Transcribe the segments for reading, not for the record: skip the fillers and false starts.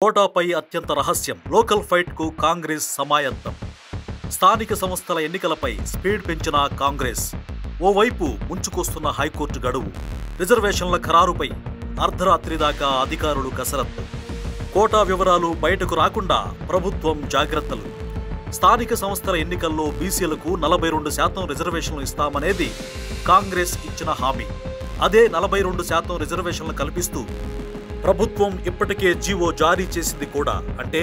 కోటాపై అత్యంత రహస్యం local fight కు కాంగ్రెస్ సమాయత్తం. స్థానిక సంస్థల ఎన్నికలపై స్పీడ్ పెంచిన కాంగ్రెస్. ఓవైపు ముంచుకొస్తున్న హైకోర్టు గడువు, రిజర్వేషన్ల ఖరారుపై అర్ధరాత్రి దాకా అధికారులు కసరత్తు. కోటా వివరాలు బయటకు రాకుండా ప్రభుత్వం జాగ్రత్తలు. స్థానిక సంస్థల ఎన్నికల్లో బీసీలకు 42% రిజర్వేషన్లు ఇస్తామనేది కాంగ్రెస్ ఇచ్చిన హామీ. అదే 42% రిజర్వేషన్లు కల్పిస్తూ ప్రభుత్వం ఇప్పటికే జీవో జారీ చేసింది కూడా. అంటే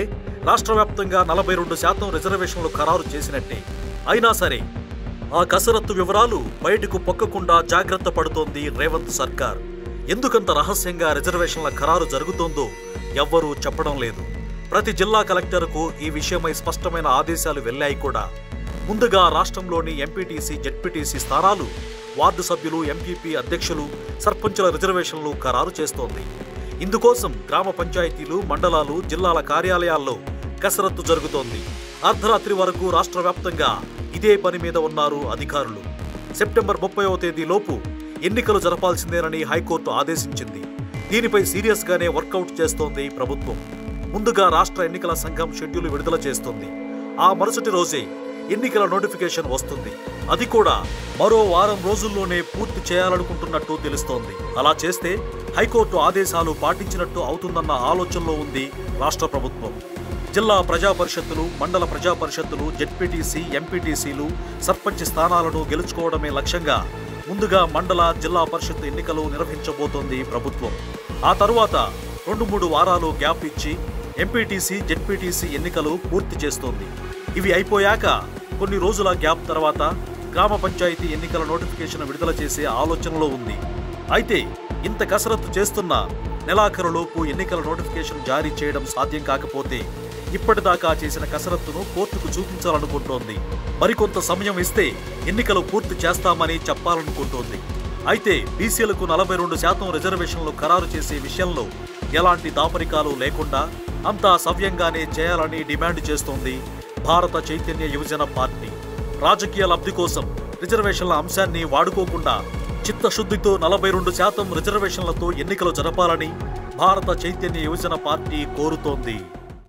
రాష్ట్ర వ్యాప్తంగా 42% రిజర్వేషన్లు ఖరారు చేసినట్టే. అయినా సరే ఆ కసరత్తు వివరాలు బయటకు పొక్కకుండా జాగ్రత్త పడుతోంది రేవంత్ సర్కార్. ఎందుకంత రహస్యంగా రిజర్వేషన్ల ఖరారు జరుగుతోందో ఎవ్వరూ చెప్పడం లేదు. ప్రతి జిల్లా కలెక్టర్కు ఈ విషయమై స్పష్టమైన ఆదేశాలు వెళ్లాయి కూడా. ముందుగా రాష్ట్రంలోని ఎంపీటీసీ, జెడ్పీటీసీ స్థానాలు, వార్డు సభ్యులు, ఎంపీపీ అధ్యక్షులు, సర్పంచుల రిజర్వేషన్లు ఖరారు చేస్తోంది. ఇందుకోసం గ్రామ పంచాయతీలు, మండలాలు, జిల్లాల కార్యాలయాల్లో కసరత్తు జరుగుతోంది. అర్ధరాత్రి వరకు రాష్ట్ర వ్యాప్తంగా ఇదే పని మీద ఉన్నారు అధికారులు. సెప్టెంబర్ 30వ తేదీలోపు ఎన్నికలు జరపాల్సిందేనని హైకోర్టు ఆదేశించింది. దీనిపై సీరియస్ గానే వర్కౌట్ చేస్తోంది ప్రభుత్వం. ముందుగా రాష్ట్ర ఎన్నికల సంఘం షెడ్యూల్ విడుదల చేస్తుంది. ఆ మరుసటి రోజే ఎన్నికల నోటిఫికేషన్ వస్తుంది. అది కూడా మరో వారం రోజుల్లోనే పూర్తి చేయాలనుకుంటున్నట్టు తెలుస్తోంది. అలా చేస్తే హైకోర్టు ఆదేశాలు పాటించినట్టు అవుతుందన్న ఆలోచనలో ఉంది రాష్ట్ర ప్రభుత్వం. జిల్లా ప్రజా పరిషత్తులు, మండల ప్రజా పరిషత్తులు, జెడ్పీటీసీ, ఎంపీటీసీలు, సర్పంచ్ స్థానాలను గెలుచుకోవడమే లక్ష్యంగా ముందుగా మండల, జిల్లా పరిషత్ ఎన్నికలు నిర్వహించబోతోంది ప్రభుత్వం. ఆ తరువాత 2-3 వారాలు గ్యాప్ ఇచ్చి ఎంపీటీసీ, జెడ్పీటీసీ ఎన్నికలు పూర్తి చేస్తోంది. ఇవి అయిపోయాక కొన్ని రోజుల గ్యాప్ తర్వాత గ్రామ పంచాయతీ ఎన్నికల నోటిఫికేషన్ విడుదల చేసే ఆలోచనలో ఉంది. అయితే ఇంత కసరత్తు చేస్తున్న నెలాఖరులోపు ఎన్నికల నోటిఫికేషన్ జారీ చేయడం సాధ్యం కాకపోతే ఇప్పటిదాకా చేసిన కసరత్తును కోర్టుకు చూపించాలనుకుంటోంది. మరికొంత సమయం ఇస్తే ఎన్నికలు పూర్తి చేస్తామని చెప్పాలనుకుంటోంది. అయితే బీసీలకు 42% రిజర్వేషన్లు ఖరారు చేసే విషయంలో ఎలాంటి దాపరికాలు లేకుండా అంతా సవ్యంగానే చేయాలని డిమాండ్ చేస్తోంది భారత చైతన్య యువజన పార్టీ. రాజకీయ లబ్ధి కోసం రిజర్వేషన్ల అంశాన్ని వాడుకోకుండా చిత్తశుద్ధితో 42% రిజర్వేషన్లతో ఎన్నికలు జరపాలని భారత చైతన్య యువజన పార్టీ కోరుతోంది.